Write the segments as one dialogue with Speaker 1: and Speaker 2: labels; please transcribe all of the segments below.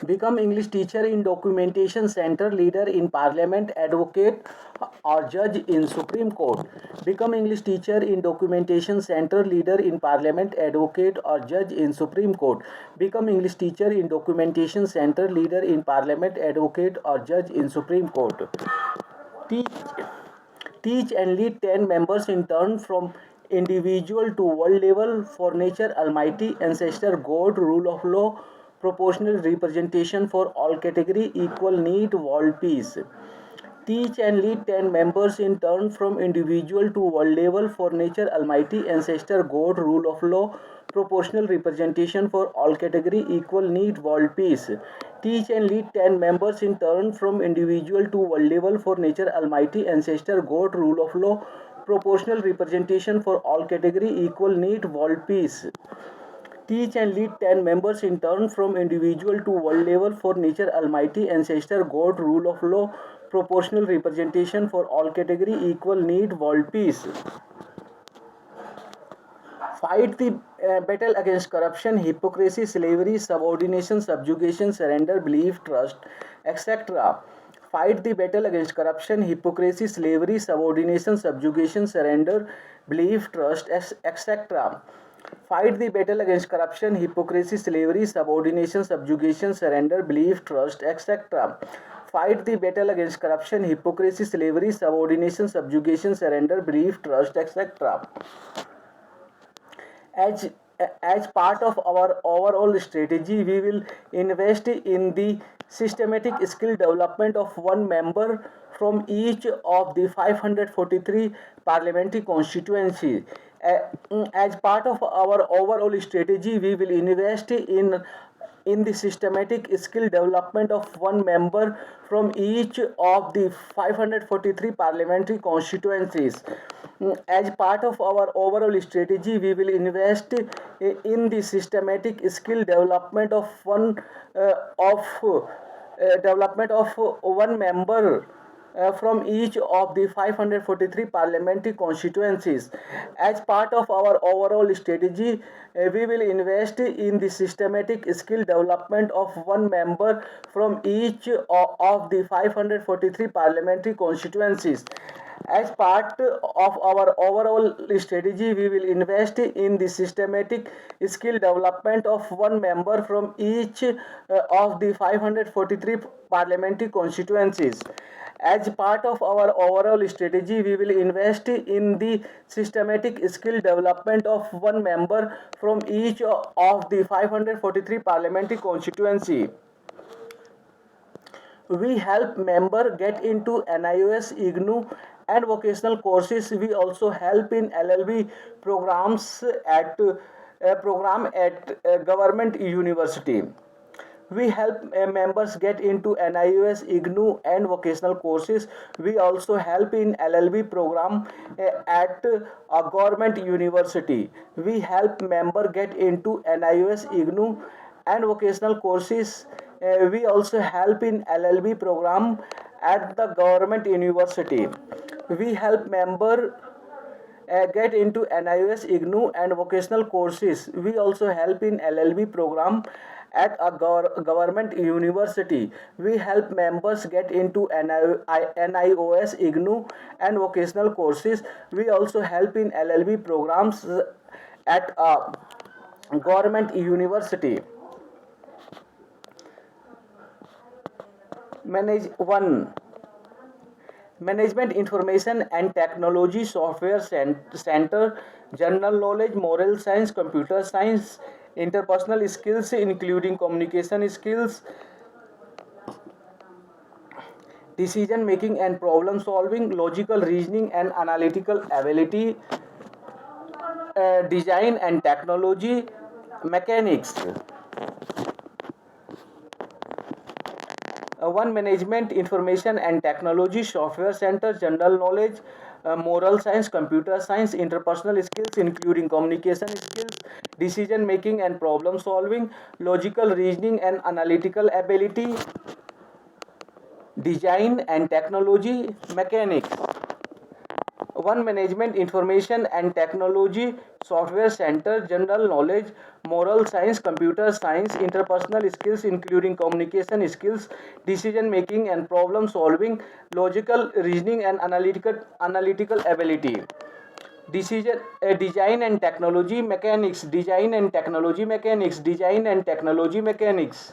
Speaker 1: Become English teacher in documentation center, leader in parliament, advocate or judge in Supreme Court. Become English teacher in documentation center, leader in parliament, advocate or judge in Supreme Court. Become English teacher in documentation center, leader in parliament, advocate or judge in Supreme Court. Teach, teach and lead 10 members in turn from individual to world level for nature, almighty, ancestor, God, rule of law, proportional representation for all category, equal need, world peace. Teach and lead 10 members in turn from individual to world level for nature, almighty, ancestor, God, rule of law, proportional representation for all category, equal need, world peace. Teach and lead 10 members in turn from individual to world level for nature, almighty, ancestor, God, rule of law, proportional representation for all category, equal need, world peace. Teach and lead 10 members in turn from individual to world level for nature, almighty, ancestor, God, rule of law, proportional representation for all category, equal need, world peace. Fight the battle against corruption, hypocrisy, slavery, subordination, subjugation, surrender, belief, trust, etc. Fight the battle against corruption, hypocrisy, slavery, subordination, subjugation, surrender, belief, trust, etc. Fight the battle against corruption, hypocrisy, slavery, subordination, subjugation, surrender, belief, trust, etc. Fight the battle against corruption, hypocrisy, slavery, subordination, subjugation, surrender, belief, trust, etc. as as part of our overall strategy, we will invest in the systematic skill development of one member from each of the 543 parliamentary constituencies. As part of our overall strategy, we will invest in the systematic skill development of one member from each of the 543 parliamentary constituencies. As part of our overall strategy, we will invest in the systematic skill development of one member from each of the 543 parliamentary constituencies. As part of our overall strategy, we will invest in the systematic skill development of one member from each of the 543 parliamentary constituencies. As part of our overall strategy, we will invest in the systematic skill development of one member from each of the 543 parliamentary constituencies. As part of our overall strategy, we will invest in the systematic skill development of one member from each of the 543 parliamentary constituency. We help member get into NIOS, IGNU and vocational courses. We also help in LLB programs at government university. We help members get into NIOS, IGNU and vocational courses. We also help in LLB program at a government university. We help member get into NIOS, IGNU and vocational courses. We also help in LLB program at the government university. We help member get into NIOS, IGNU and vocational courses. We also help in LLB program at a government university. We help members get into NIOS, IGNU and vocational courses. We also help in LLB programs at a government university. Management Information and Technology Software Center, General Knowledge, Moral Science, Computer Science, Interpersonal Skills including communication skills, decision making and problem solving, logical reasoning and analytical ability, design and technology, mechanics. One Management Information and Technology Software Center, General Knowledge, Moral Science, Computer Science, Interpersonal Skills including communication skills, decision making and problem solving, logical reasoning and analytical ability, design and technology, mechanics. One Management Information and Technology Software Center, General Knowledge, Moral Science, Computer Science, Interpersonal Skills including communication skills, decision making and problem solving, logical reasoning and analytical ability. Design and Technology Mechanics, Design and Technology Mechanics, Design and Technology Mechanics.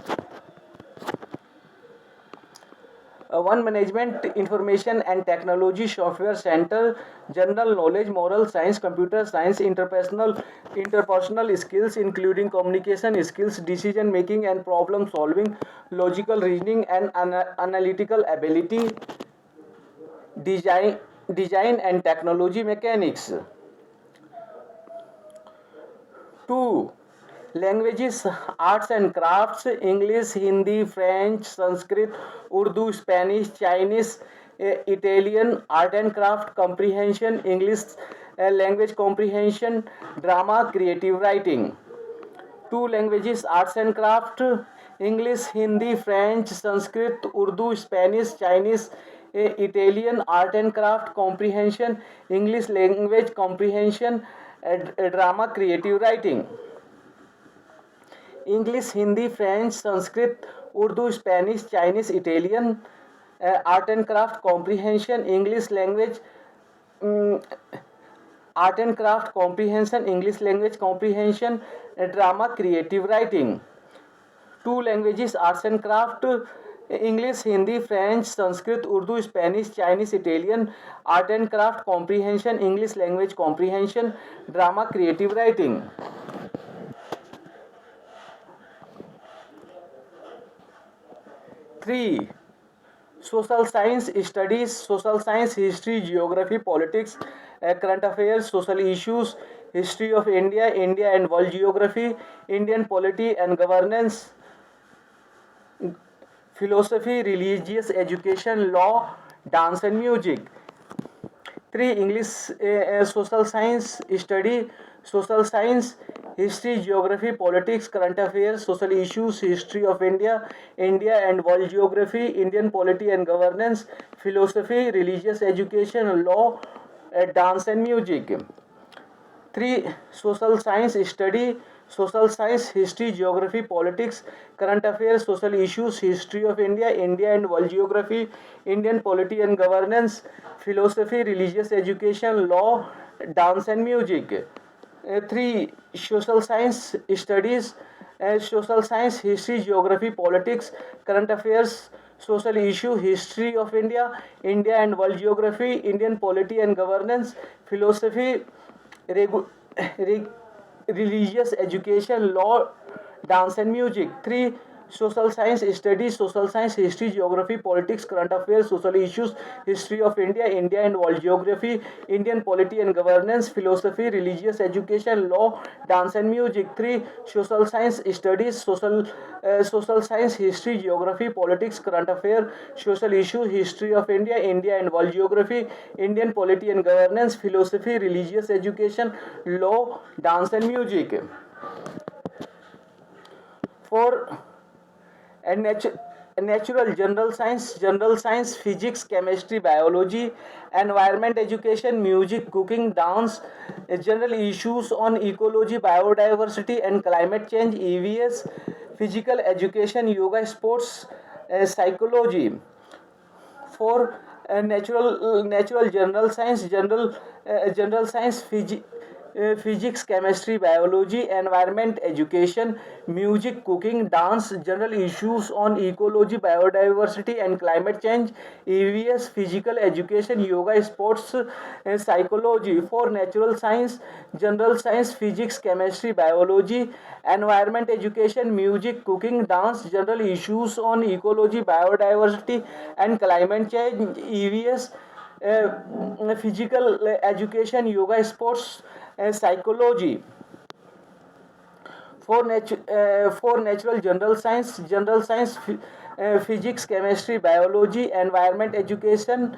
Speaker 1: One Management Information and Technology Software Center, General Knowledge, Moral Science, Computer Science, Interpersonal Skills including communication skills, decision making and problem solving, logical reasoning and analytical ability. Design and Technology Mechanics. 2. Languages, arts and crafts, English, Hindi, French, Sanskrit, Urdu, Spanish, Chinese, Italian, art and craft, comprehension, English language comprehension, drama, creative writing. 2 languages, arts and craft, English, Hindi, French, Sanskrit, Urdu, Spanish, Chinese, Italian, art and craft, comprehension, English language comprehension, drama, creative writing. English, Hindi, French, Sanskrit, Urdu, Spanish, Chinese, Italian, art and craft comprehension, English language, art and craft comprehension, English language comprehension, drama, creative writing. 2 languages, arts and craft, English, Hindi, French, Sanskrit, Urdu, Spanish, Chinese, Italian, art and craft comprehension, English language comprehension, drama, creative writing. 3. Social science studies, social science, history, geography, politics, current affairs, social issues, history of India, India and world geography, Indian polity and governance, philosophy, religious education, law, dance and music. 3. English social science study, social science, history, geography, politics, current affairs, social issues, history of India, India and world geography, Indian polity and governance, philosophy, religious education, law, dance and music. 3. Social science study, social science, history, geography, politics, current affairs, social issues, history of India, India and world geography, Indian polity and governance, philosophy, religious education, law, dance and music. 3. Social science studies, social science, history, geography, politics, current affairs, social issue, history of India, India and world geography, Indian polity and governance, philosophy, religious education, law, dance and music. 3. Social science studies, social science, history, geography, politics, current affairs, social issues, history of India, India and world geography, Indian polity and governance, philosophy, religious education, law, dance and music. 3. Social science studies, social science, history, geography, politics, current affairs, social issues, history of India, India and world geography, Indian polity and governance, philosophy, religious education, law, dance and music. 4. And natural, general science, physics, chemistry, biology, environment education, music, cooking, dance, general issues on ecology, biodiversity and climate change, EVS, physical education, yoga, sports, psychology. 4. Natural, general science, physics, chemistry, biology, environment education, music, cooking, dance, general issues on ecology, biodiversity and climate change, EVS, physical education, yoga, sports, psychology. 4. Natural science, general science, physics, chemistry, biology, environment education, music, cooking, dance, general issues on ecology, biodiversity and climate change, EVS, physical education, yoga, sports, psychology. 4. Natural, general science, physics, chemistry, biology, environment education,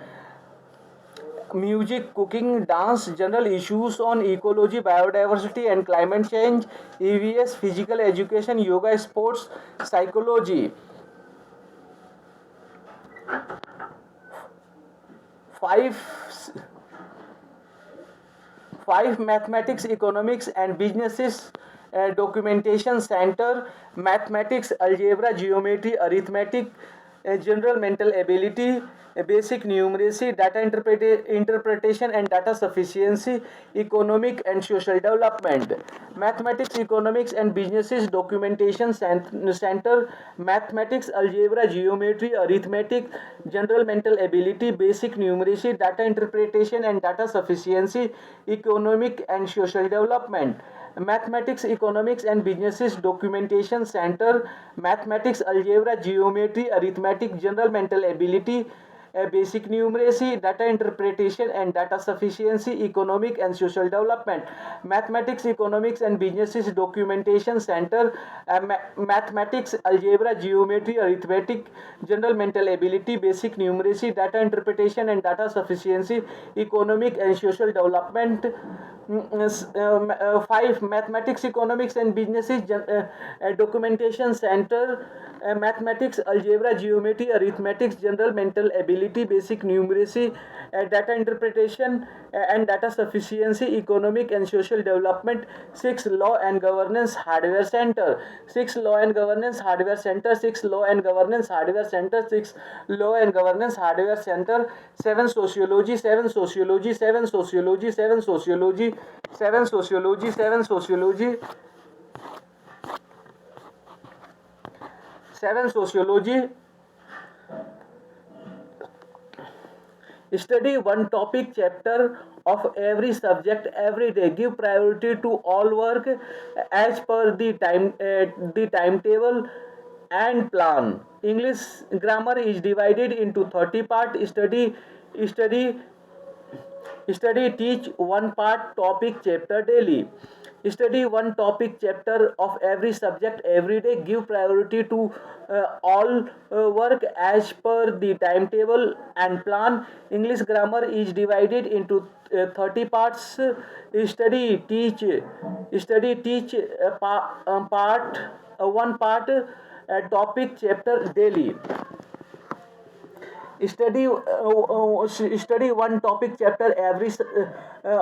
Speaker 1: music, cooking, dance, general issues on ecology, biodiversity and climate change, EVS, physical education, yoga, sports, psychology. 5. 5 Mathematics, Economics and Businesses Documentation Center, Mathematics, Algebra, Geometry, Arithmetic, General Mental Ability, Basic Numeracy, Data Interpretation and Data Sufficiency, Economic and Social Development. Mathematics, Economics and Businesses Documentation Center, Mathematics, Algebra, Geometry, Arithmetic, General Mental Ability, Basic Numeracy, Data Interpretation and Data Sufficiency, Economic and Social Development. Mathematics, Economics and Businesses Documentation Center, Mathematics, Algebra, Geometry, Arithmetic, General Mental Ability, Basic Numeracy, Data Interpretation and Data Sufficiency, Economic and Social Development. Mathematics, Economics and Businesses Documentation Center, Mathematics, Algebra, Geometry, Arithmetic, General Mental Ability, Basic Numeracy, Data Interpretation and Data Sufficiency, Economic and Social Development. 5 Mathematics, Economics and Businesses Documentation Center, Mathematics, Algebra, Geometry, Arithmetic, General Mental Ability, Basic Numeracy, Data Interpretation and Data Sufficiency, Economic and Social Development. 6 Law and Governance Hardware Center, 6 Law and Governance Hardware Center, 6 Law and Governance Hardware Center, 6 Law and Governance Hardware Center. 7 Sociology, 7 Sociology, 7 Sociology, 7 Sociology, 7 Sociology, 7 Sociology, 7 Sociology. Study one topic chapter of every subject every day. Give priority to all work as per the timetable and plan. English grammar is divided into 30 part. Study Study teach one part topic chapter daily. Study one topic chapter of every subject every day. Give priority to all work as per the timetable and plan. English grammar is divided into 30 parts. Study teach part one part topic chapter daily. Study one topic chapter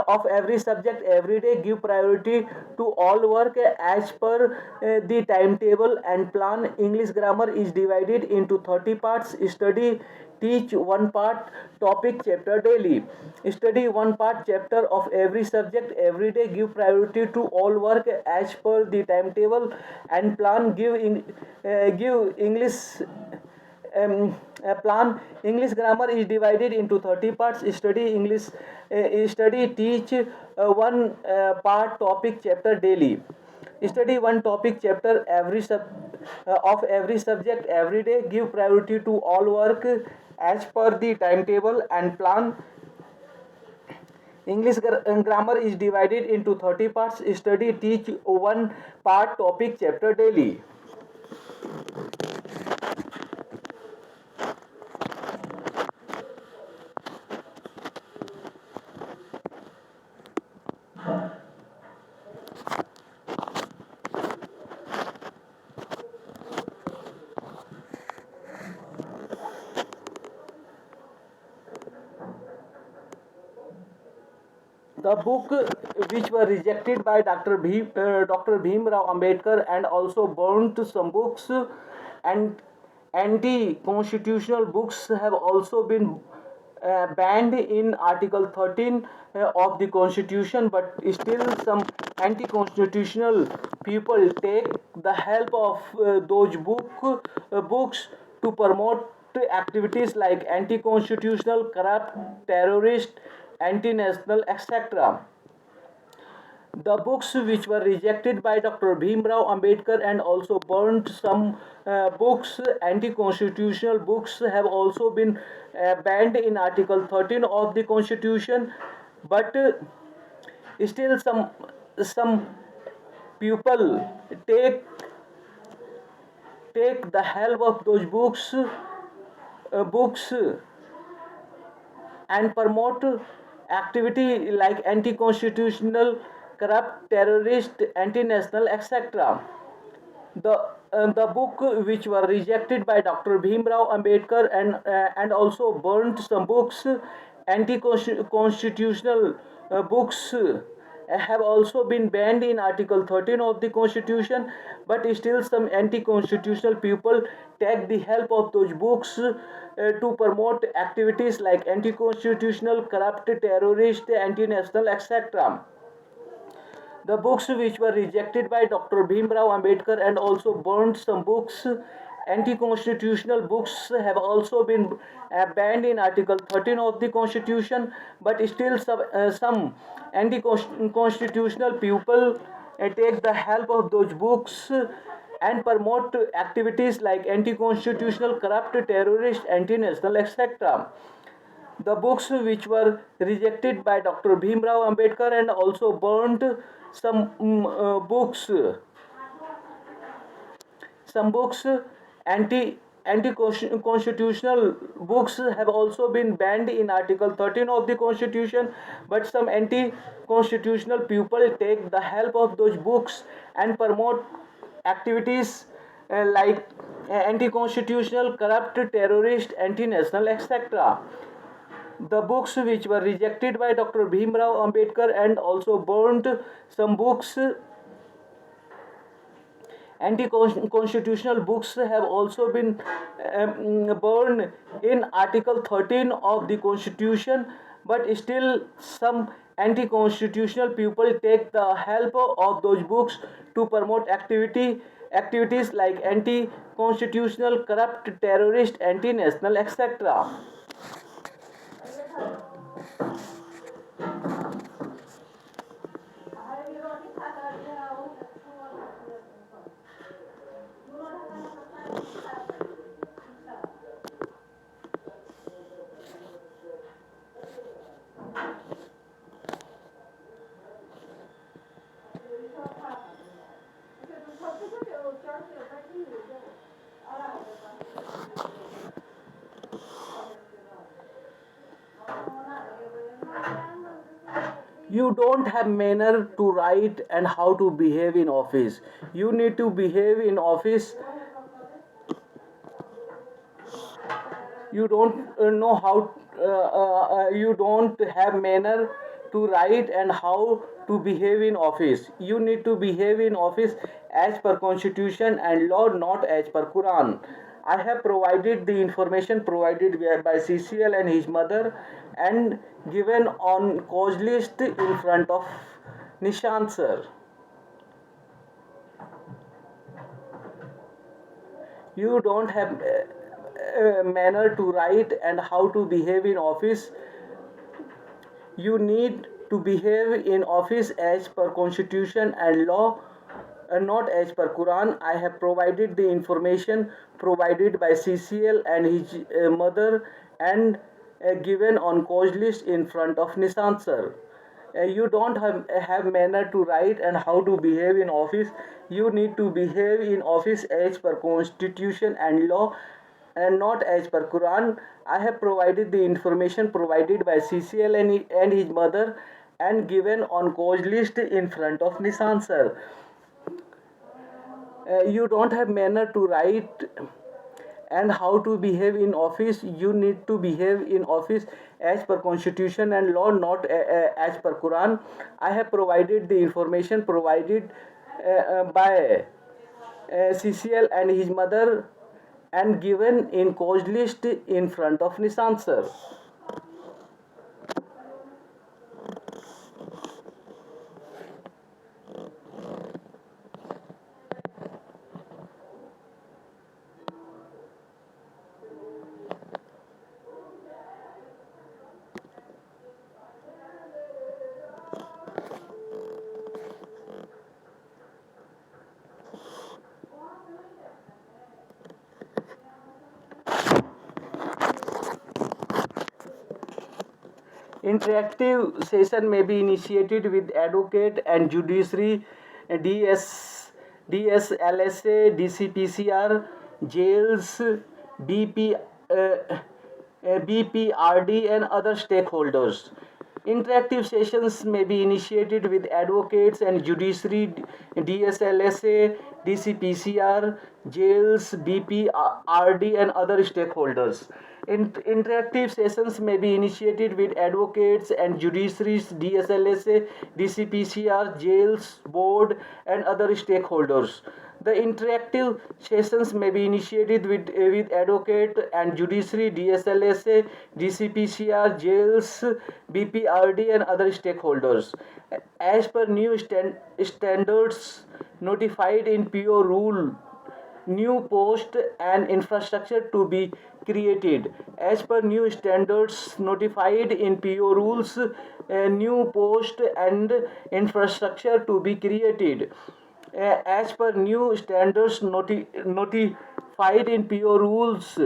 Speaker 1: of every subject every day. Give priority to all work as per the timetable and plan. English grammar is divided into 30 parts. Study teach one part topic chapter daily. Study one part chapter of every subject every day. Give priority to all work as per the timetable and plan. Give English plan. English grammar is divided into 30 parts. Study teach one part topic chapter daily. Study one topic chapter of every subject every day. Give priority to all work as per the timetable and plan. English grammar is divided into 30 parts. Study teach one part topic chapter daily. The book which were rejected by Dr. Bhim Rao Ambedkar and also burnt some books and anti-constitutional books have also been banned in Article 13 of the Constitution, but still some anti-constitutional people take the help of those books to promote activities like anti-constitutional, corrupt, terrorist, anti-national, etc. The books which were rejected by Dr. Bhim Rao Ambedkar and also burned some books, anti-constitutional books, have also been banned in Article 13 of the Constitution, but still some people take the help of those books and promote activity like anti-constitutional, corrupt, terrorist, anti-national, etc. The book which were rejected by Dr. Bhim Rao Ambedkar and also burned some books, anti-constitutional books have also been banned in Article 13 of the Constitution, but still some anti-constitutional people take the help of those books to promote activities like anti-constitutional, corrupt, terrorist, anti-national, etc. The books which were rejected by Dr. Bhimrao Ambedkar and also burned some books, anti-constitutional books, have also been banned in Article 13 of the Constitution, but still some anti-constitutional people take the help of those books and promote activities like anti-constitutional, corrupt, terrorist, anti-national, etc. The books which were rejected by Dr. Bhimrao Ambedkar and also burnt some books, some books anti constitutional books have also been banned in Article 13 of the Constitution, but some anti constitutional people take the help of those books and promote activities like anti constitutional, corrupt, terrorist, anti national, etc. The books which were rejected by Dr. Bhimrao Ambedkar and also burnt some books, anti-constitutional books, have also been burned in Article 13 of the Constitution, but still some anti-constitutional people take the help of those books to promote activities like anti-constitutional, corrupt, terrorist, anti-national, etc. You don't have manner to write and how to behave in office. You need to behave in office. You don't know how, you don't have manner to write and how to behave in office. You need to behave in office as per constitution and law, not as per Quran. I have provided the information provided by CCL and his mother and given on cause list in front of Nishant sir. You don't have manner to write and how to behave in office. You need to behave in office as per constitution and law and not as per Quran. I have provided the information provided by CCL and his mother and given on cause list in front of Nishant sir. You don't have manner to write and how to behave in office. You need to behave in office as per constitution and law and not as per Quran. I have provided the information provided by CCL and his mother and given on cause list in front of Nishant sir. You don't have manner to write and how to behave in office. You need to behave in office as per constitution and law, not as per Quran. I have provided the information provided by CCL and his mother and given in cause list in front of Nishant sir. Interactive session may be initiated with advocate and judiciary, DS, DSLSA, DCPCR, jails, BP, BPRD, and other stakeholders. Interactive sessions may be initiated with advocates and judiciary, DSLSA, DCPCR, jails, BPRD, and other stakeholders. Interactive sessions may be initiated with advocates and judiciaries, DSLSA, DCPCR, jails, board, and other stakeholders. The interactive sessions may be initiated with advocate and judiciary, DSLSA, DCPCR, jails, BPRD, and other stakeholders. As per new standards notified in PO rule, new post and infrastructure to be created. As per new standards notified in PO rules, a new post and infrastructure to be created. As per new standards notified in PO rules,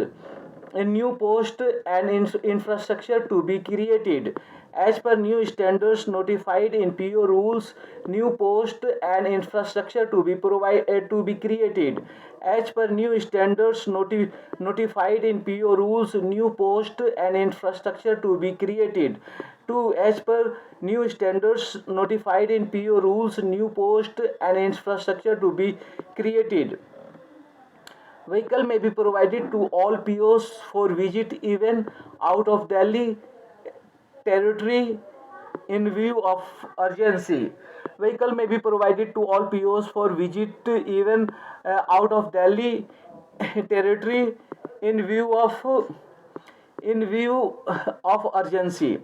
Speaker 1: a new post and infrastructure to be created. As per new standards notified in PO rules, new post and infrastructure to be created. As per new standards notified in PO rules, new post and infrastructure to be created. 2. As per new standards notified in PO rules, new post and infrastructure to be created. Vehicle may be provided to all POs for visit even out of Delhi territory in view of urgency. Vehicle may be provided to all POs for visit even out of Delhi territory in view of urgency.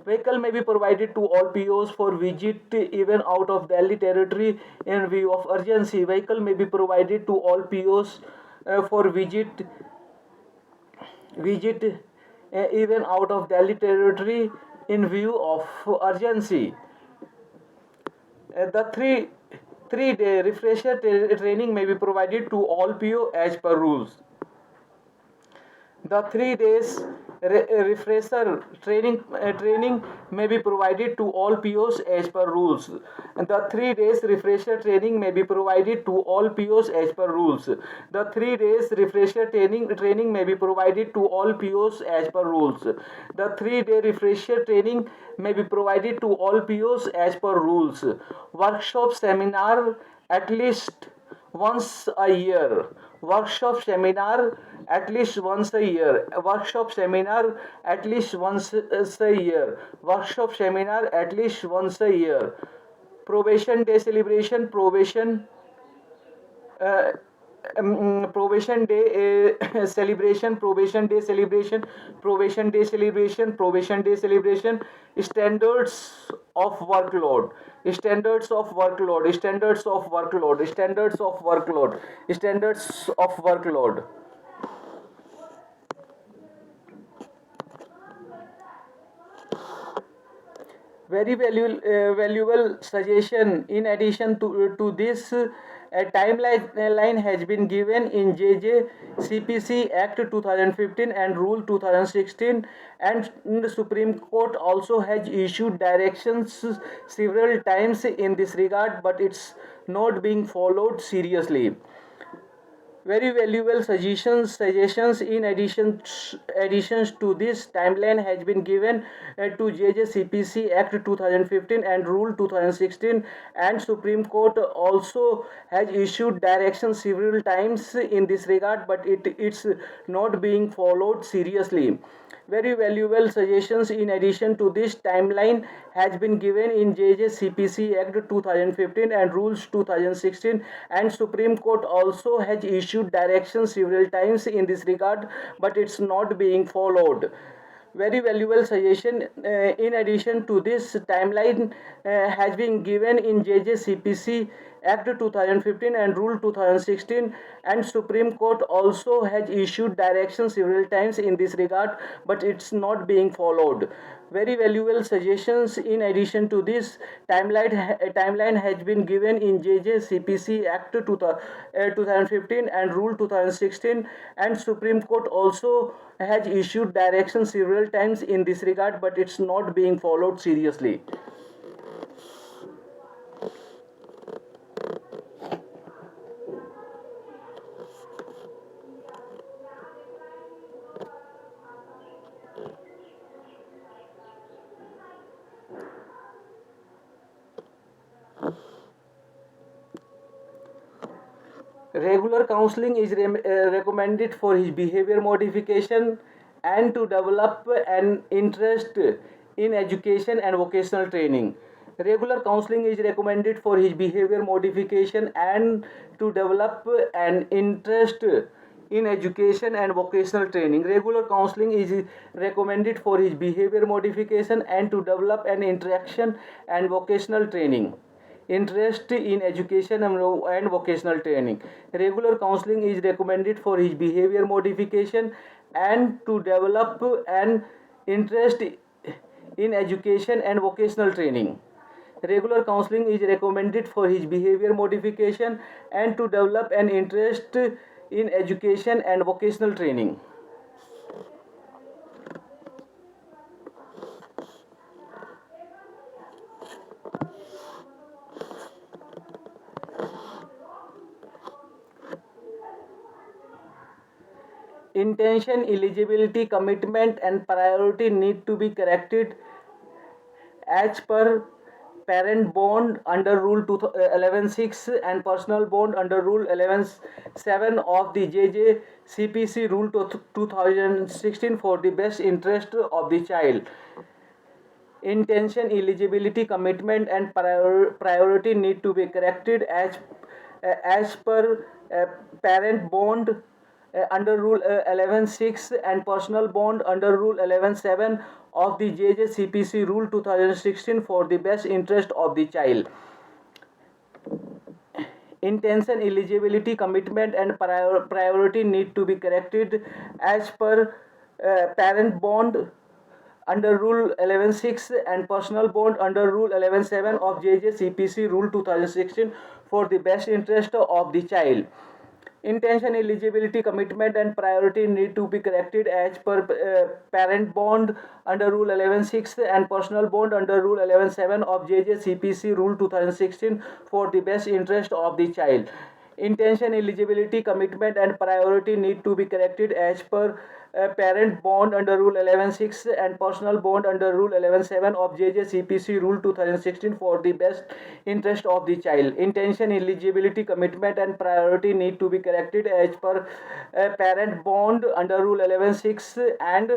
Speaker 1: Vehicle may be provided to all POs for visit even out of Delhi territory in view of urgency. Vehicle may be provided to all POs for visit even out of Delhi territory in view of urgency. The three-day refresher training may be provided to all PO as per rules. The 3 days refresher training may be provided to all POs as per rules. The 3 days refresher training may be provided to all POs as per rules. The 3 days refresher training may be provided to all POs as per rules. The 3-day refresher training may be provided to all POs as per rules. Workshop seminar at least once a year. Workshop seminar at least once a year. Workshop seminar at least once a year. Workshop seminar at least once a year. Probation day celebration. Uh, Probation day celebration. Probation day celebration. Probation day celebration. Probation day celebration. Standards of workload. Standards of workload. Standards of workload. Standards of workload. Standards of workload. Very valuable suggestion. In addition to this, a timeline has been given in JJCPC Act 2015 and Rule 2016, and the Supreme Court also has issued directions several times in this regard, but it's not being followed seriously. Very valuable suggestions in additions to this timeline has been given to JJCPC Act 2015 and Rule 2016, and Supreme Court also has issued directions several times in this regard, but it's not being followed seriously. Very valuable suggestions in addition to this timeline has been given in JJCPC Act 2015 and Rules 2016, and Supreme Court also has issued directions several times in this regard, but it's not being followed. Very valuable suggestion in addition to this timeline has been given in JJCPC Act 2015 and Rule 2016, and Supreme Court also has issued directions several times in this regard, but it's not being followed. Very valuable suggestions in addition to this timeline has been given in JJCPC Act 2015 and Rule 2016, and Supreme Court also has issued directions several times in this regard, but it's not being followed seriously. Regular counseling is recommended for his behavior modification and to develop an interest in education and vocational training. Regular counseling is recommended for his behavior modification and to develop an interest in education and vocational training. Regular counseling is recommended for his behavior modification and to develop an interaction and vocational training. Interest in education and vocational training. Regular counseling is recommended for his behavior modification and to develop an interest in education and vocational training. Regular counseling is recommended for his behavior modification and to develop an interest in education and vocational training. Intention, eligibility, commitment and priority need to be corrected as per parent bond under rule 11.6 and personal bond under rule 11.7 of the JJCPC rule 2016 for the best interest of the child. Intention, eligibility, commitment and priority need to be corrected as per parent bond under rule 11.6 and personal bond under rule 11.7 of the JJCPC rule 2016 for the best interest of the child. Intention, eligibility, commitment and priority need to be corrected as per parent bond under rule 11.6 and personal bond under rule 11.7 of JJCPC rule 2016 for the best interest of the child. Intention, eligibility, commitment and priority need to be corrected as per parent bond under rule 11.6 and personal bond under rule 11.7 of JJCPC rule 2016 for the best interest of the child. Intention, eligibility, commitment and priority need to be corrected as per parent bond under rule 11.6 and personal bond under rule 11.7 of JJCPC rule 2016 for the best interest of the child. Intention, eligibility, commitment and priority need to be corrected as per parent bond under rule 11.6 and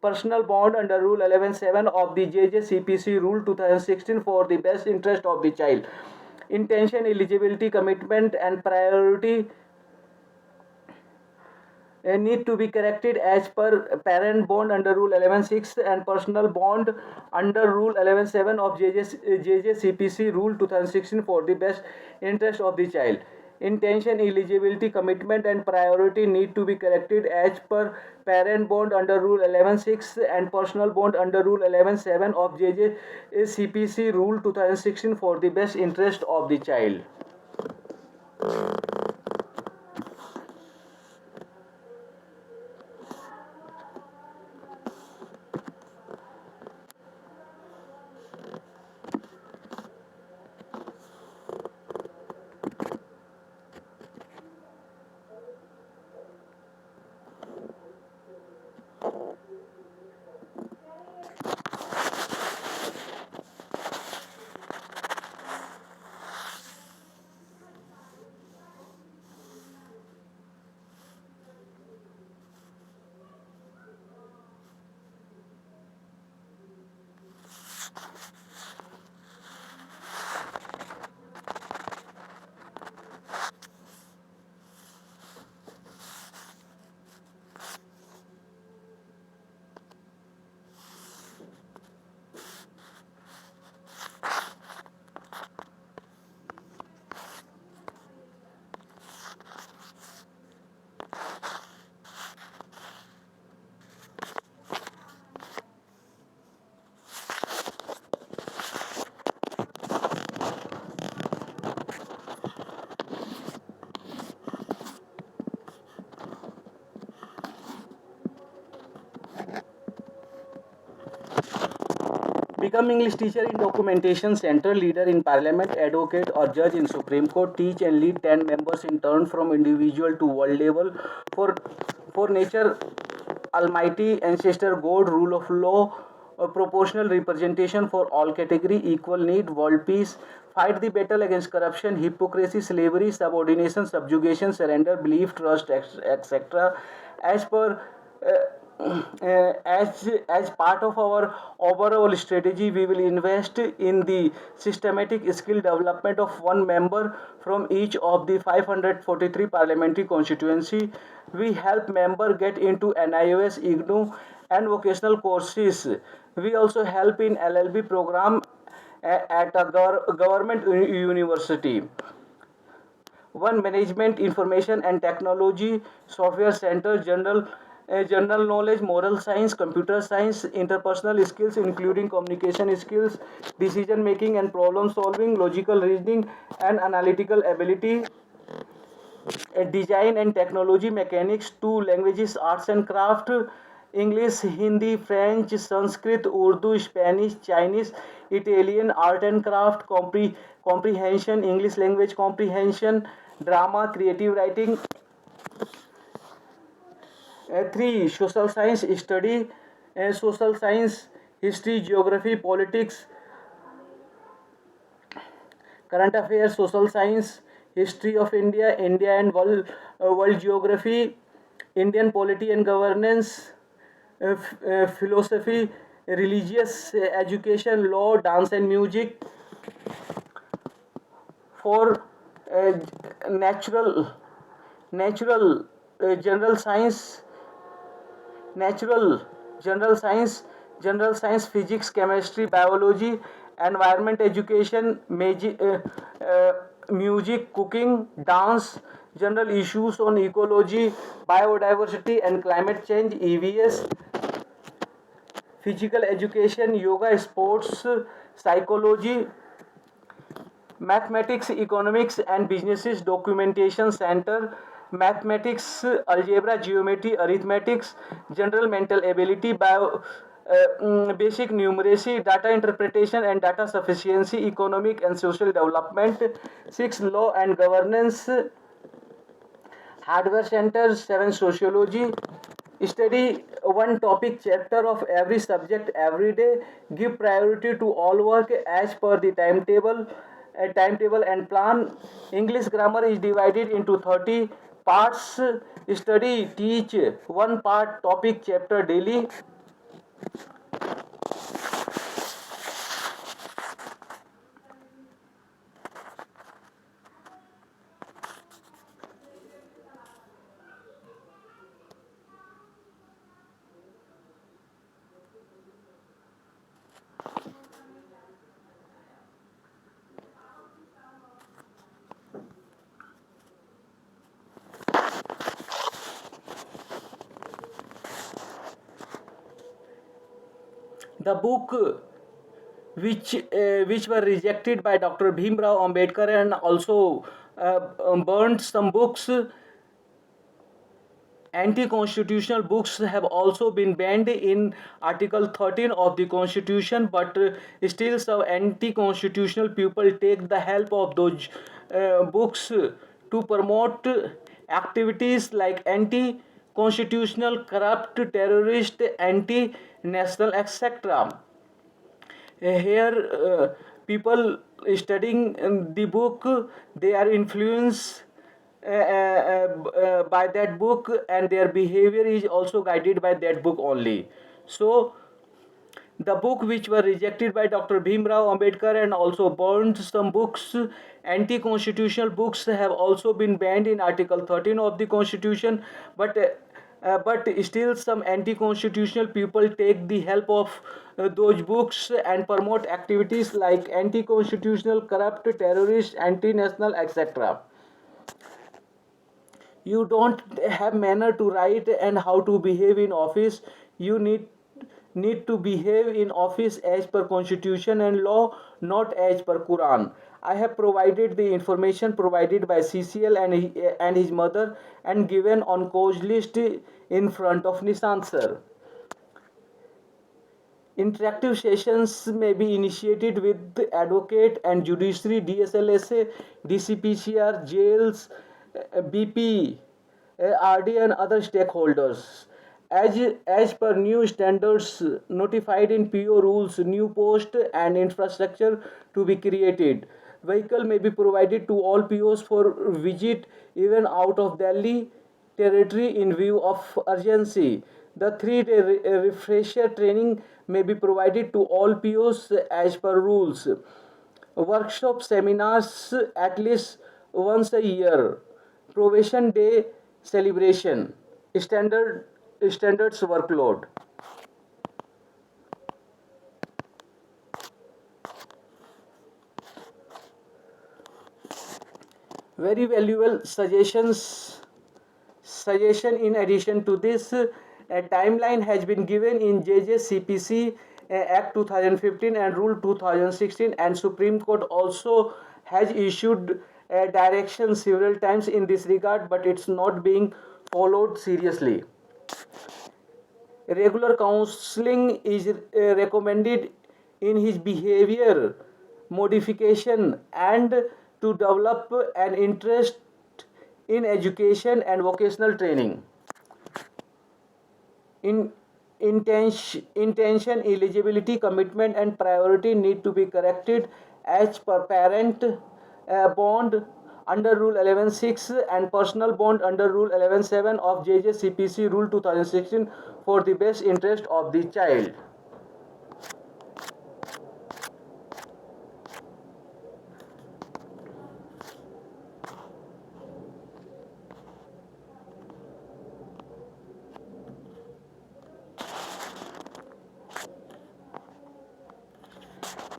Speaker 1: personal bond under rule 11.7 of the JJCPC rule 2016 for the best interest of the child. Intention, eligibility, commitment and priority need to be corrected as per parent bond under rule 11.6 and personal bond under rule 11.7 of JJCPC rule 2016 for the best interest of the child. Intention, eligibility, commitment and priority need to be corrected as per parent bond under rule 11.6 and personal bond under rule 11.7 of JJCPC rule 2016 for the best interest of the child. Become English teacher in documentation center, leader in parliament, advocate or judge in Supreme Court, teach and lead 10 members in turn from individual to world level. For nature, Almighty, ancestor, God, rule of law, proportional representation for all category, equal need, world peace, fight the battle against corruption, hypocrisy, slavery, subordination, subjugation, surrender, belief, trust, etc. As per as part of our overall strategy, we will invest in the systematic skill development of one member from each of the 543 parliamentary constituency. We help member get into NIOS, IGNOU, and vocational courses. We also help in LLB program at a government university. One management information and technology software center, general knowledge, moral science, computer science, interpersonal skills including communication skills, decision making and problem solving, logical reasoning and analytical ability, design and technology, mechanics, two languages, arts and craft, English, Hindi, French, Sanskrit, Urdu, Spanish, Chinese, Italian, art and craft, comprehension, English language comprehension, drama, creative writing. 3. Social science study, social science, history, geography, politics, current affairs, social science, history of India, India and world geography, Indian polity and governance, philosophy, religious education, law, dance and music. For natural natural general science, natural general science, physics, chemistry, biology, environment education, music, cooking, dance, general issues on ecology, biodiversity and climate change, EVS, physical education, yoga, sports, psychology, mathematics, economics and businesses documentation center, mathematics, algebra, geometry, arithmetics, general mental ability, basic numeracy, data interpretation and data sufficiency, economic and social development. 6. Law and governance, hardware center. 7. Sociology, study one topic chapter of every subject every day, give priority to all work as per the timetable and plan. English grammar is divided into 30 parts. Study, teach one part topic chapter daily. The book which were rejected by Dr. Bhimrao Ambedkar and also burned some books. Anti-constitutional books have also been banned in Article 13 of the Constitution, but still some anti-constitutional people take the help of those books to promote activities like anti-constitutional, corrupt, terrorist, anti-national, etc. Here people studying the book, they are influenced by that book and their behavior is also guided by that book only. So the book which were rejected by Dr. Bhimrao Ambedkar and also burned some books, anti-constitutional books have also been banned in Article 13 of the Constitution, but still some anti-constitutional people take the help of those books and promote activities like anti-constitutional, corrupt, terrorist, anti-national, etc. You don't have manner to write and how to behave in office. You need to behave in office as per constitution and law, not as per Quran. I have provided the information provided by CCL and his mother and given on cause list in front of Nishant sir. Interactive sessions may be initiated with the advocate and judiciary, DSLSA, DCPCR, jails, BP, RD and other stakeholders. As per new standards notified in PO rules, new post and infrastructure to be created. Vehicle may be provided to all POs for visit even out of Delhi territory in view of urgency. The 3-day refresher training may be provided to all POs as per rules. Workshop seminars at least once a year. Probation day celebration. Standards workload. Very valuable suggestion in addition to this, a timeline has been given in JJCPC Act 2015 and Rule 2016, and Supreme Court also has issued a direction several times in this regard, but it's not being followed seriously. Regular counseling is recommended in his behavior modification and to develop an interest in education and vocational training. In intention, eligibility, commitment, and priority need to be corrected as per parent bond under Rule 11.6 and personal bond under Rule 11.7 of JJCPC Rule 2016 for the best interest of the child.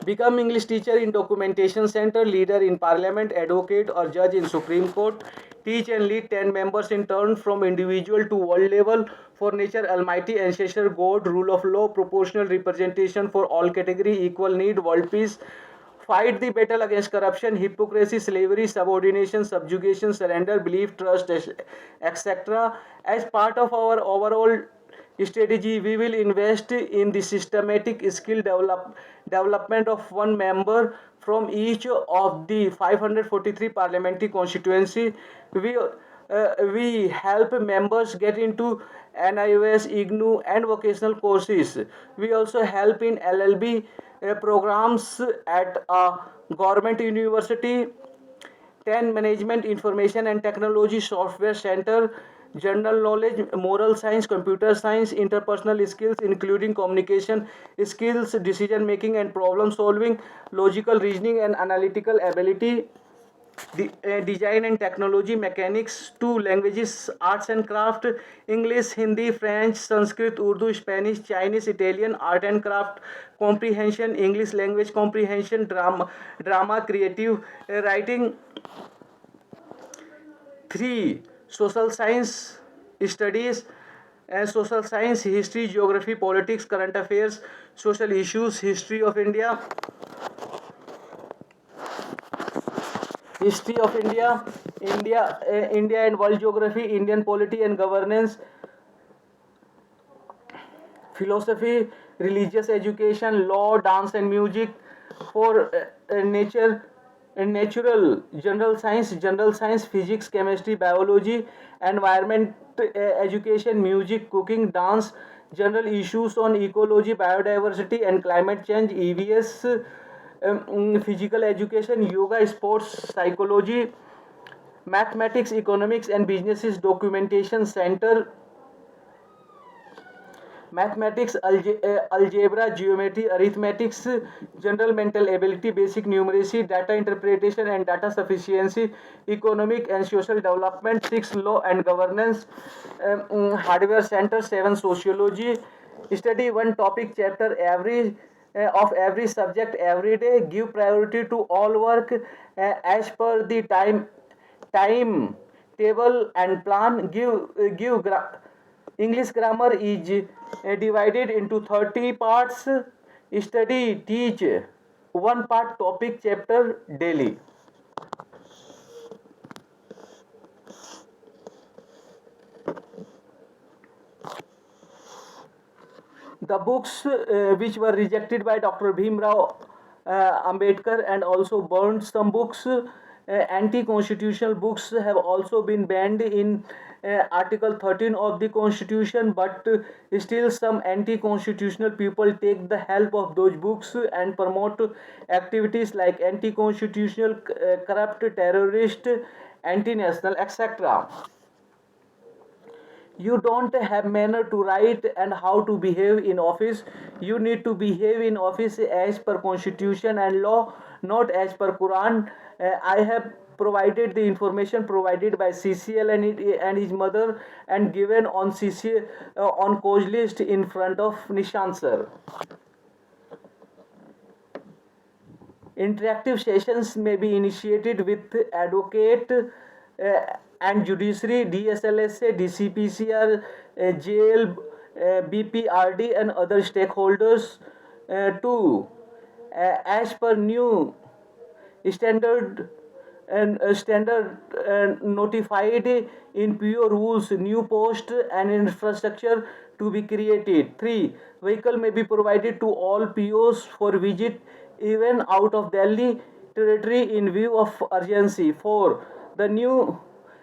Speaker 1: Become English teacher in documentation center, leader in parliament, advocate or judge in Supreme Court. Teach and lead 10 members in turn from individual to world level for nature, almighty, ancestor, God, rule of law, proportional representation for all category, equal need, world peace. Fight the battle against corruption, hypocrisy, slavery, subordination, subjugation, surrender, belief, trust, etc. As part of our overall strategy, we will invest in the systematic skill development of one member from each of the 543 parliamentary constituency. We help members get into NIOS, IGNU and vocational courses. We also help in LLB programs at a government university. 10 Management Information and Technology Software Center, general knowledge, moral science, computer science, interpersonal skills including communication skills, decision making and problem solving, logical reasoning and analytical ability, design and technology, mechanics, 2 languages, arts and craft, English, Hindi, French, Sanskrit, Urdu, Spanish, Chinese, Italian, art and craft comprehension, English language comprehension, drama creative writing. 3. Social science studies and social science, history, geography, politics, current affairs, social issues, history of India, India and world geography, Indian polity and governance, philosophy, religious education, law, dance and music. For nature and natural, general science, physics, chemistry, biology, environment education, music, cooking, dance, general issues on ecology, biodiversity and climate change, EVS, physical education, yoga, sports, psychology, mathematics, economics and businesses documentation center, mathematics, algebra, geometry, arithmetics, general mental ability, basic numeracy, data interpretation and data sufficiency, economic and social development, 6 law and governance, hardware center, 7 sociology. Study one topic chapter of every subject every day. Give priority to all work as per the time table and plan. Give English grammar is divided into 30 parts. Teach one part topic chapter daily. The books which were rejected by Dr. Bhimrao Ambedkar and also burned some books. Anti-constitutional books have also been banned in Article 13 of the Constitution, but still some anti-constitutional people take the help of those books and promote activities like anti-constitutional, corrupt, terrorist, anti-national, etc. You don't have manner to write and how to behave in office. You need to behave in office as per constitution and law, not as per Quran. I have provided the information provided by CCL and his mother and given on CCL on coach list in front of Nishant sir. Interactive sessions may be initiated with advocate and judiciary, DSLSA, DCPCR, jail, BPRD and other stakeholders. 2. As per new standard notified in PO rules, new post and infrastructure to be created. 3. Vehicle may be provided to all POs for visit even out of Delhi territory in view of urgency. 4.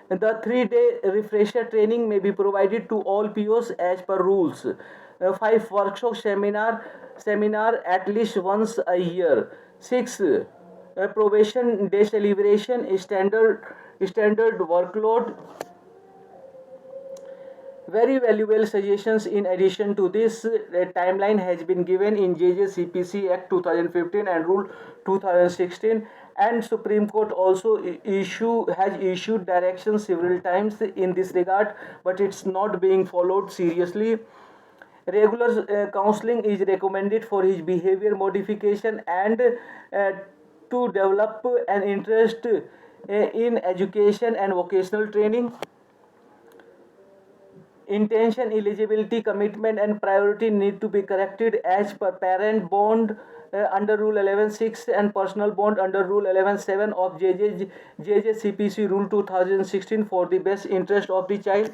Speaker 1: The 3-day refresher training may be provided to all POs as per rules. 5. Workshop seminar at least once a year. 6. Probation day celebration standard workload. Very valuable suggestions. In addition to this, a timeline has been given in JJCPC Act 2015 and Rule 2016, and Supreme Court also has issued directions several times in this regard, but it's not being followed seriously. Regular counseling is recommended for his behavior modification and to develop an interest in education and vocational training. Intention, eligibility, commitment and priority need to be corrected as per parent bond under Rule 11.6 and personal bond under Rule 11.7 of JJCPC Rule 2016 for the best interest of the child.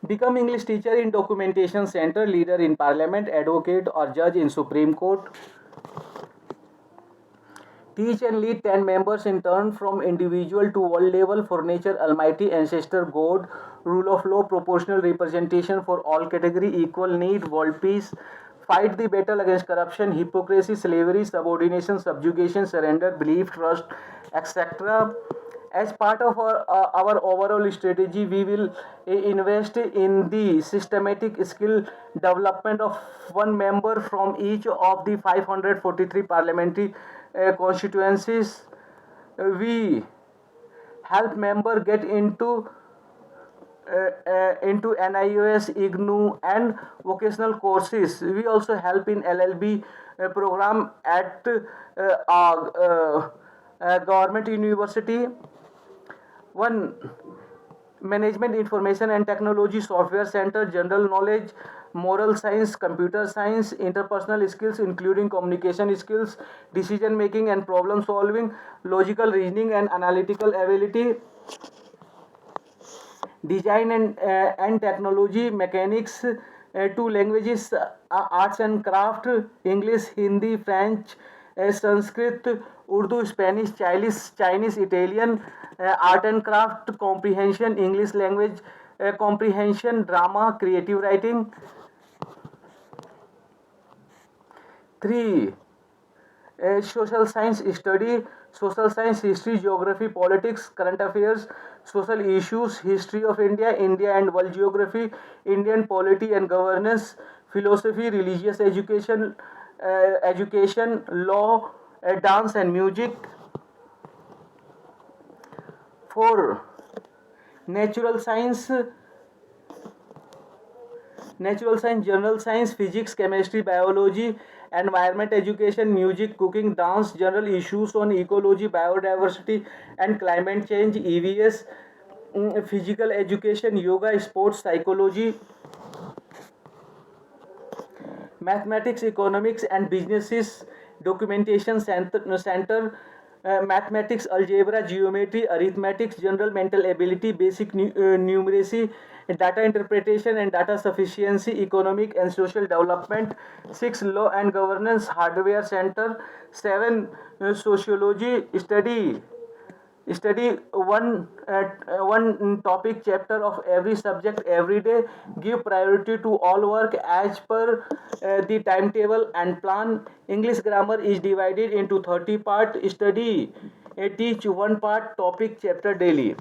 Speaker 1: Become English teacher in documentation center, leader in parliament, advocate or judge in Supreme Court. Teach and lead 10 members in turn from individual to world level for nature, almighty, ancestor, God, rule of law, proportional representation for all category, equal need, world peace. Fight the battle against corruption, hypocrisy, slavery, subordination, subjugation, surrender, belief, trust, etc. As part of our overall strategy, we will invest in the systematic skill development of one member from each of the 543 parliamentary constituencies. We help member get into NIOS, IGNOU and vocational courses. We also help in LLB program at government university. 1. Management Information and Technology Software Center, General Knowledge, Moral Science, Computer Science, Interpersonal Skills including communication skills, decision making and problem solving, logical reasoning and analytical ability. Design and technology, mechanics, 2 languages, arts and craft, English, Hindi, French, Sanskrit, Urdu, Spanish, Chinese, Italian, art and craft comprehension, English language comprehension, drama, creative writing. 3. Social science study, social science, history, geography, politics, current affairs, social issues, history of India, India and world geography, Indian polity and governance, philosophy, religious education, law, dance and music. 4. Natural science, general science, physics, chemistry, biology, environment education, music, cooking, dance, general issues on ecology, biodiversity and climate change, EVS, physical education, yoga, sports, psychology. Mathematics, Economics and Businesses Documentation Center, Mathematics, Algebra, Geometry, Arithmetics, General Mental Ability, Basic Numeracy, Data Interpretation and Data Sufficiency, Economic and Social Development. 6. Law and Governance Hardware Center. 7. Sociology study one topic chapter of every subject every day. Give priority to all work as per the timetable and plan. English grammar is divided into 30 part. Study teach one part topic chapter daily.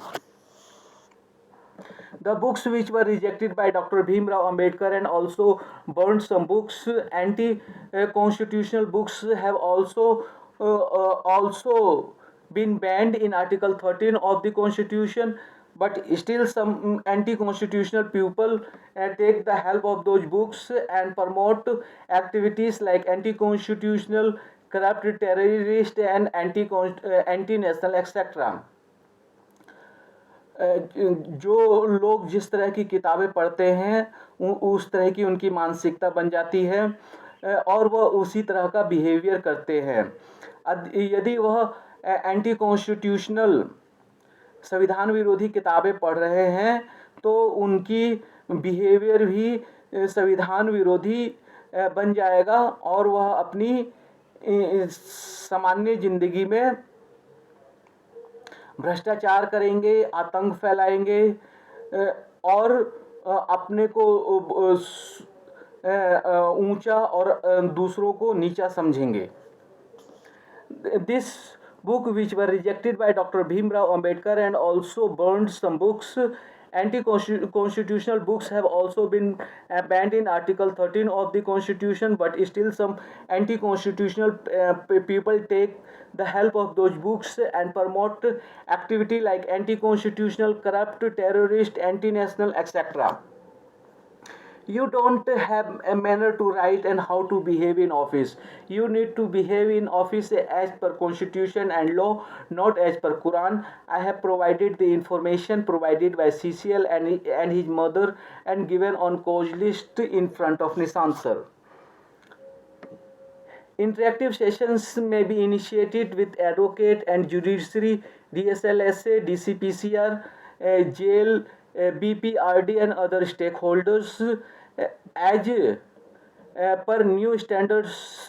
Speaker 1: The books which were rejected by Dr. Bhimrao Ambedkar and also burned some books, anti-constitutional books have also been banned in Article 13 of the Constitution. But still some anti-constitutional people take the help of those books and promote activities like anti-constitutional, corrupt, terrorist and anti-national, etc. जो लोग जिस तरह की किताबें पढ़ते हैं उस तरह की उनकी मानसिकता बन जाती है और वह उसी तरह का बिहेवियर करते हैं. यदि वह एंटी कॉन्स्टिट्यूशनल संविधान विरोधी किताबें पढ़ रहे हैं तो उनकी बिहेवियर भी संविधान विरोधी बन जाएगा और वह अपनी सामान्य जिंदगी में भ्रष्टाचार करेंगे, आतंक फैलाएंगे और अपने को ऊंचा और दूसरों को नीचा समझेंगे. This book which were rejected by Dr. Bhimrao Ambedkar and also burned some books. Anti-constitutional books have also been banned in Article 13 of the Constitution, but still some anti-constitutional people take the help of those books and promote activity like anti-constitutional, corrupt, terrorist, anti-national, etc. You don't have a manner to write and how to behave in office. You need to behave in office as per constitution and law, not as per Quran. I have provided the information provided by CCL and his mother and given on cause list in front of Nisant sir. Interactive sessions may be initiated with advocate and judiciary, DSLSA, DCPCR, jail, BPRD and other stakeholders as per new standards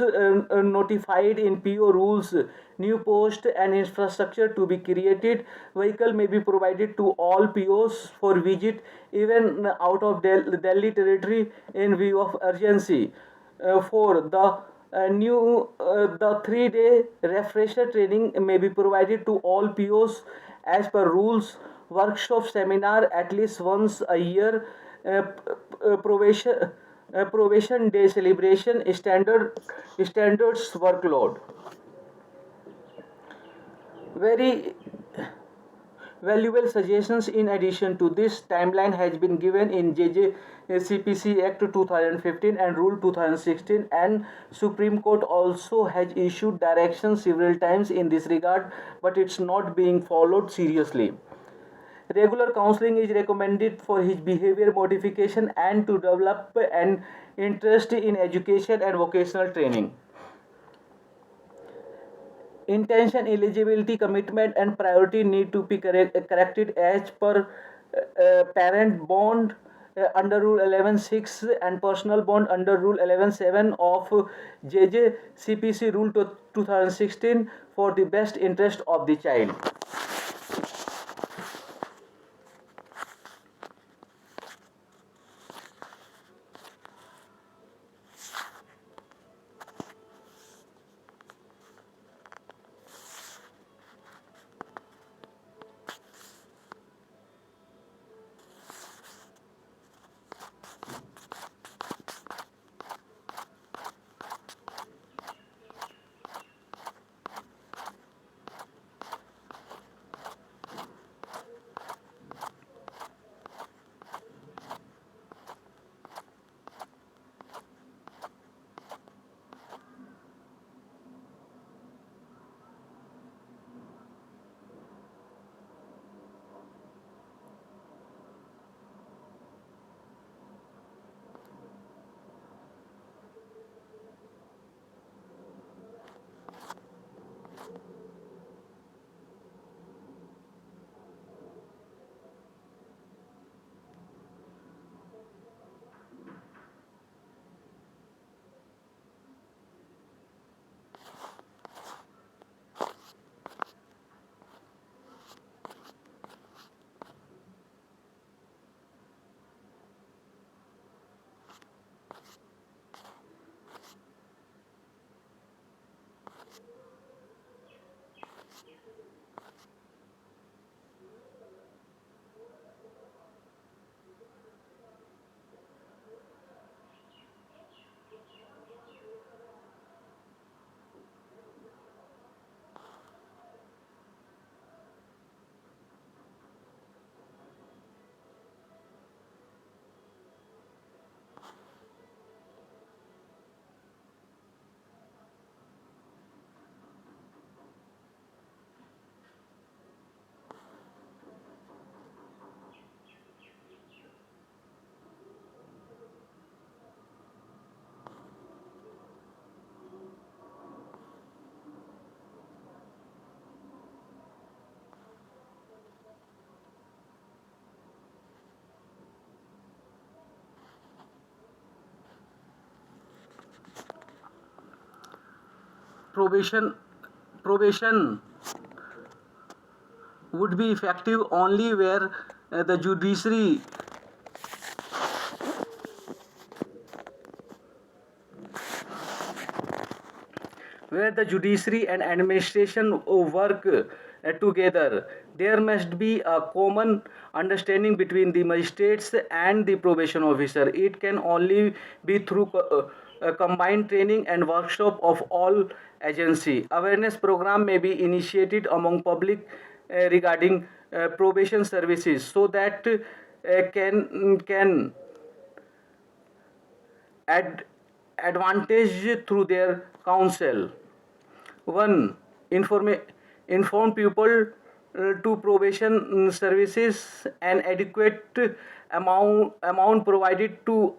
Speaker 1: notified in PO rules. New post and infrastructure to be created. Vehicle may be provided to all POs for visit even out of Delhi territory in view of urgency. For the the 3-day refresher training may be provided to all POs as per rules. Workshop seminar at least once a year. Probation day celebration. Standards workload. Very valuable suggestions in addition to this timeline has been given in JJCPC Act 2015 and Rule 2016, and Supreme Court also has issued directions several times in this regard, but it's not being followed seriously. Regular counseling is recommended for his behavior modification and to develop an interest in education and vocational training. Intention, eligibility, commitment and priority need to be corrected as per parent bond under Rule 11.6 and personal bond under Rule 11.7 of JJCPC Rule 2016 for the best interest of the child. probation would be effective only the judiciary where the judiciary and administration work together. There must be a common understanding between the magistrates and the probation officer. It can only be through combined training and workshop of all agency. Awareness program may be initiated among public regarding probation services so that can add advantage through their counsel. One, inform people to probation services and adequate amount provided to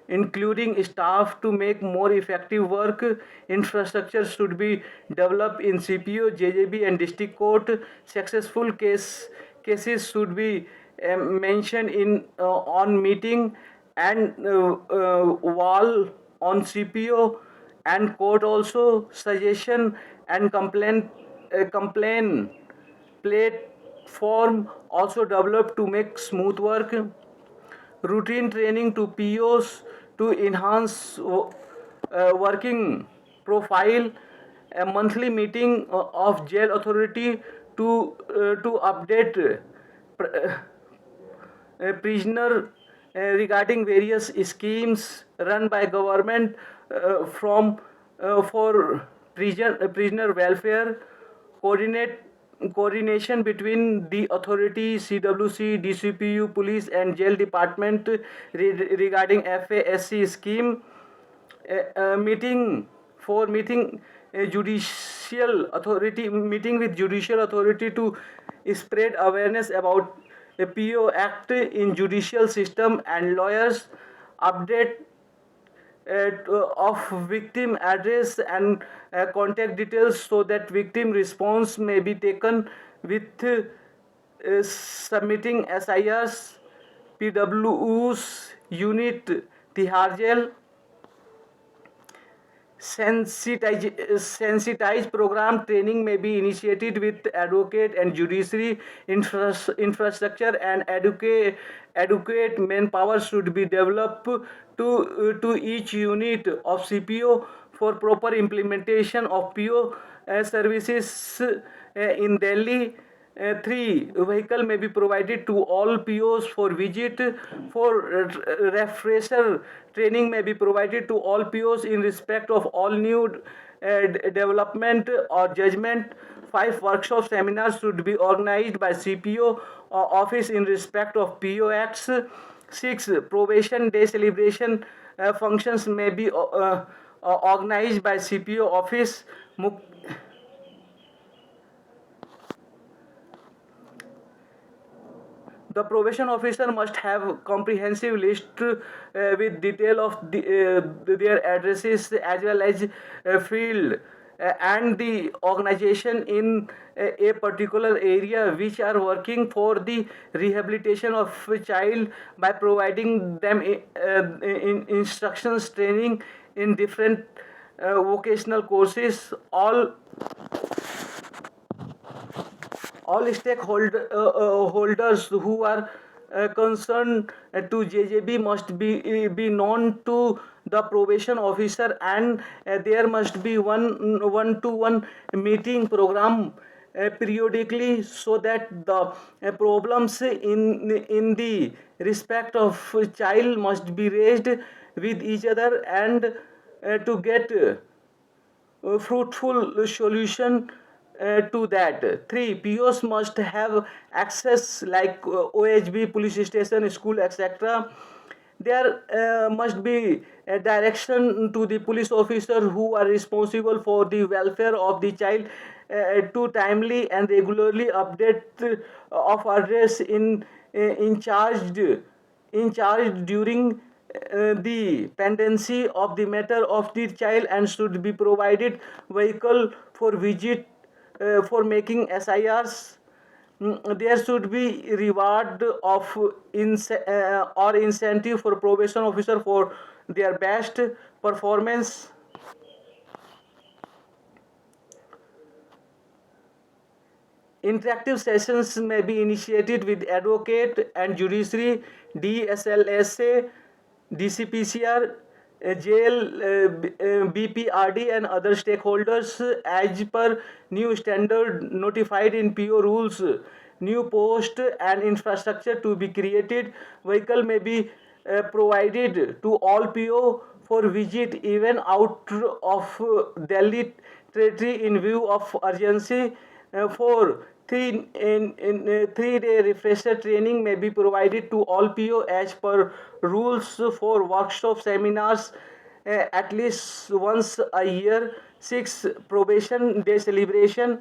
Speaker 1: including staff to make more effective work. Infrastructure should be developed in CPO, JJB and district court. Successful cases should be mentioned in on meeting and wall on CPO and court. Also suggestion and complaint platform also developed to make smooth work. Routine training to POs to enhance working profile. A monthly meeting of jail authority to update prisoner regarding various schemes run by government from for prisoner welfare. Coordinate coordination between the authority CWC, DCPU, police and jail department regarding FASC scheme. Meeting judicial authority meeting with judicial authority to spread awareness about the PO Act in judicial system and lawyers. Update of victim address and contact details so that victim response may be taken with submitting SIRs. PWU's unit Tihar Jail. Sensitize program training may be initiated with advocate and judiciary infrastructure and adequate manpower should be developed to each unit of CPO for proper implementation of PO services in Delhi. 3. Vehicle may be provided to all POs for visit. 4. Refresher training may be provided to all POs in respect of all new development or judgment. 5. Workshop seminars should be organized by CPO office in respect of PO Acts. 6. Probation day celebration functions may be organized by CPO office. The probation officer must have comprehensive list with detail of their addresses as well as field and the organization in a particular area which are working for the rehabilitation of a child by providing them in instructions training in different vocational courses. All stakeholders who are concerned to JJB must be known to the probation officer and there must be one-to-one meeting program periodically so that the problems in the respect of child must be raised with each other and to get fruitful solution to that. 3. POs must have access like OHB, police station, school, etc. There must be a direction to the police officer who are responsible for the welfare of the child to timely and regularly update of address in charge during the pendency of the matter of the child and should be provided vehicle for visit for making SIRs. There should be reward of or incentive for probation officer for their best performance. Interactive sessions may be initiated with advocate and judiciary, DSLSA, DCPCR, jail, BPRD and other stakeholders as per new standard notified in PO rules. New post and infrastructure to be created. Vehicle may be provided to all PO for visit even out of Delhi territory in view of urgency. For 3-day refresher training may be provided to all PO as per rules for workshop seminars at least once a year. 6. Probation day celebration